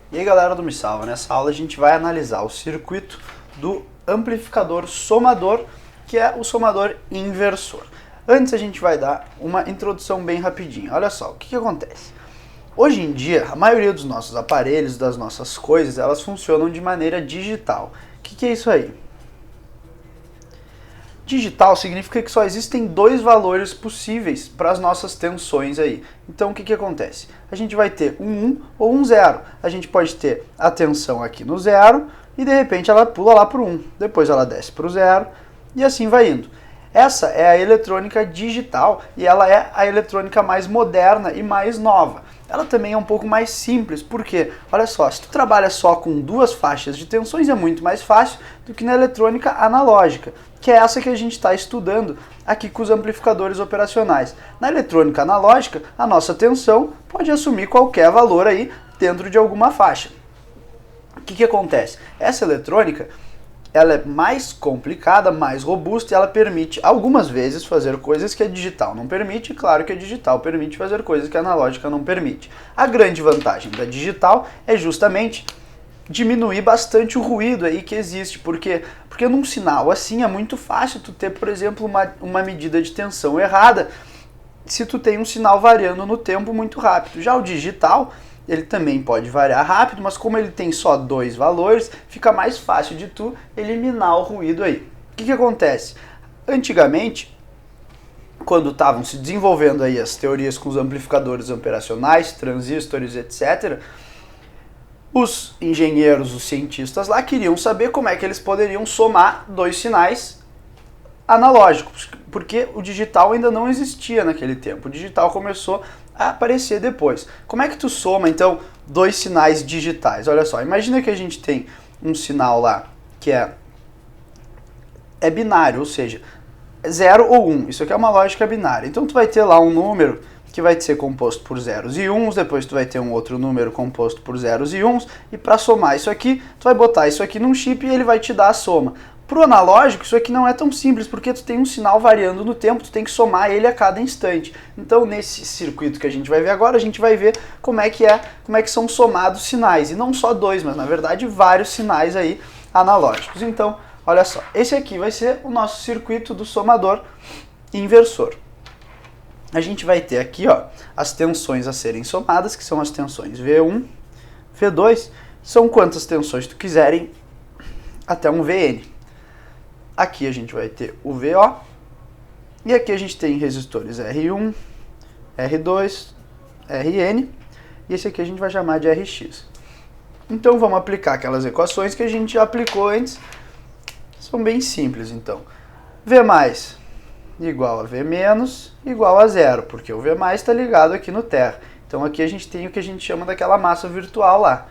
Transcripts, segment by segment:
E aí galera do Me Salva, nessa aula a gente vai analisar o circuito do amplificador somador, que é o somador inversor. Antes a gente vai dar uma introdução bem rapidinho. Olha só, o que acontece? Hoje em dia, a maioria dos nossos aparelhos, das nossas coisas, elas funcionam de maneira digital. O que é isso aí? Digital significa que só existem dois valores possíveis para as nossas tensões aí. Então o que acontece? A gente vai ter um 1 ou um 0. A gente pode ter a tensão aqui no 0 e de repente ela pula lá para o 1. Depois ela desce para o 0 e assim vai indo. Essa é a eletrônica digital e ela é a eletrônica mais moderna e mais nova. Ela também é um pouco mais simples, porque, olha só, se tu trabalha só com duas faixas de tensões é muito mais fácil do que na eletrônica analógica, que é essa que a gente está estudando aqui com os amplificadores operacionais. Na eletrônica analógica, a nossa tensão pode assumir qualquer valor aí dentro de alguma faixa. O que acontece? Essa eletrônica, ela é mais complicada, mais robusta e ela permite algumas vezes fazer coisas que a digital não permite, e claro que a digital permite fazer coisas que a analógica não permite. A grande vantagem da digital é justamente diminuir bastante o ruído aí que existe, porque num sinal assim é muito fácil tu ter, por exemplo, uma medida de tensão errada se tu tem um sinal variando no tempo muito rápido. Já o digital, ele também pode variar rápido, mas como ele tem só dois valores, fica mais fácil de tu eliminar o ruído aí. O que acontece? Antigamente, quando estavam se desenvolvendo aí as teorias com os amplificadores operacionais, transistores, etc., os engenheiros, os cientistas lá queriam saber como é que eles poderiam somar dois sinais analógicos, porque o digital ainda não existia naquele tempo. O digital começou a aparecer depois. Como é que tu soma, então, dois sinais digitais? Olha só, imagina que a gente tem um sinal lá que é binário, ou seja, 0 ou 1. Isso aqui é uma lógica binária. Então tu vai ter lá um número que vai ser composto por zeros e uns, depois tu vai ter um outro número composto por zeros e uns, e para somar isso aqui, tu vai botar isso aqui num chip e ele vai te dar a soma. Pro analógico, isso aqui não é tão simples, porque tu tem um sinal variando no tempo, tu tem que somar ele a cada instante. Então, nesse circuito que a gente vai ver agora, a gente vai ver como é que são somados sinais, e não só dois, mas na verdade vários sinais aí analógicos. Então, olha só, esse aqui vai ser o nosso circuito do somador inversor. A gente vai ter aqui, ó, as tensões a serem somadas, que são as tensões V1, V2, são quantas tensões tu quiserem até um Vn. Aqui a gente vai ter o VO, e aqui a gente tem resistores R1, R2, Rn, e esse aqui a gente vai chamar de Rx. Então vamos aplicar aquelas equações que a gente já aplicou antes, são bem simples então. V mais igual a V menos igual a zero, porque o V mais está ligado aqui no terra. Então aqui a gente tem o que a gente chama daquela massa virtual lá.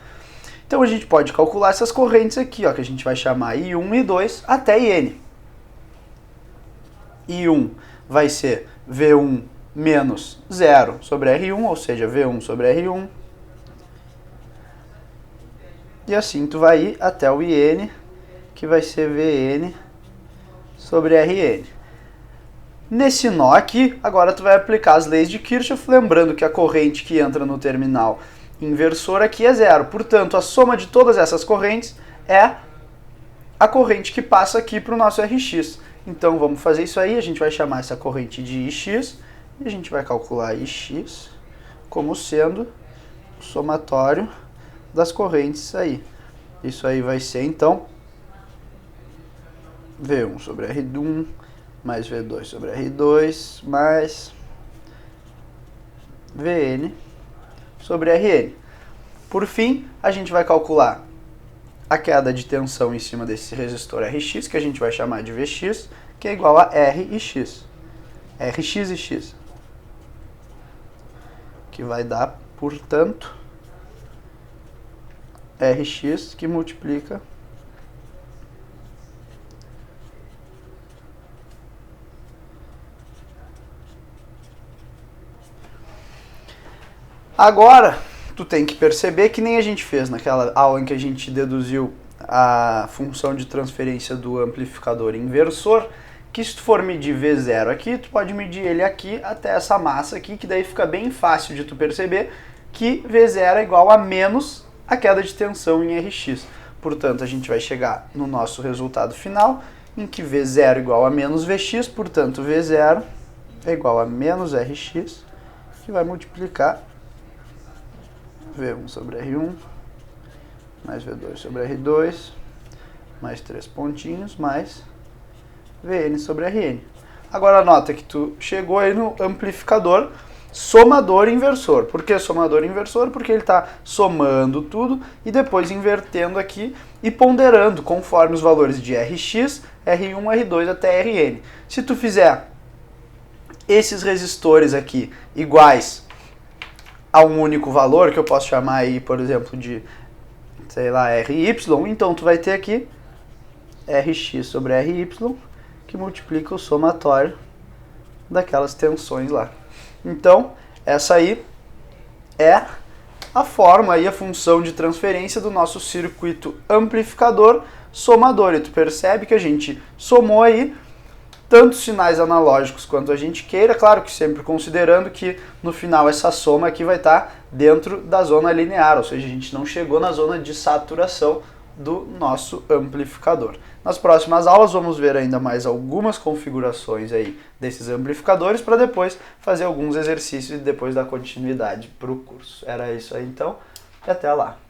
Então a gente pode calcular essas correntes aqui, ó, que a gente vai chamar I1 e I2 até IN. I1 vai ser V1 menos 0 sobre R1, ou seja, V1 sobre R1. E assim tu vai ir até o IN, que vai ser Vn sobre Rn. Nesse nó aqui, agora tu vai aplicar as leis de Kirchhoff, lembrando que a corrente que entra no terminal inversor aqui é zero. Portanto, a soma de todas essas correntes é a corrente que passa aqui para o nosso Rx. Então vamos fazer isso aí, a gente vai chamar essa corrente de Ix e a gente vai calcular Ix como sendo o somatório das correntes aí. Isso aí vai ser então V1 sobre R1 mais V2 sobre R2 mais Vn sobre Rn. Por fim, a gente vai calcular a queda de tensão em cima desse resistor Rx, que a gente vai chamar de Vx, que é igual a Rx. Rx e x. Que vai dar, portanto, Rx que multiplica agora, tu tem que perceber que nem a gente fez naquela aula em que a gente deduziu a função de transferência do amplificador inversor, que se tu for medir V0 aqui, tu pode medir ele aqui até essa massa aqui, que daí fica bem fácil de tu perceber que V0 é igual a menos a queda de tensão em Rx. Portanto, a gente vai chegar no nosso resultado final, em que V0 é igual a menos Vx, portanto, V0 é igual a menos Rx, que vai multiplicar V1 sobre R1, mais V2 sobre R2, mais 3 pontinhos, mais Vn sobre Rn. Agora nota que tu chegou aí no amplificador somador inversor. Por que somador inversor? Porque ele está somando tudo e depois invertendo aqui e ponderando conforme os valores de Rx, R1, R2 até Rn. Se tu fizer esses resistores aqui iguais a um único valor, que eu posso chamar aí, por exemplo, de, sei lá, Ry, então tu vai ter aqui Rx sobre Ry, que multiplica o somatório daquelas tensões lá. Então, essa aí é a forma aí, a função de transferência do nosso circuito amplificador somador. E tu percebe que a gente somou aí tantos sinais analógicos quanto a gente queira, claro que sempre considerando que no final essa soma aqui vai estar dentro da zona linear, ou seja, a gente não chegou na zona de saturação do nosso amplificador. Nas próximas aulas vamos ver ainda mais algumas configurações aí desses amplificadores para depois fazer alguns exercícios e depois dar continuidade para o curso. Era isso aí então, e até lá!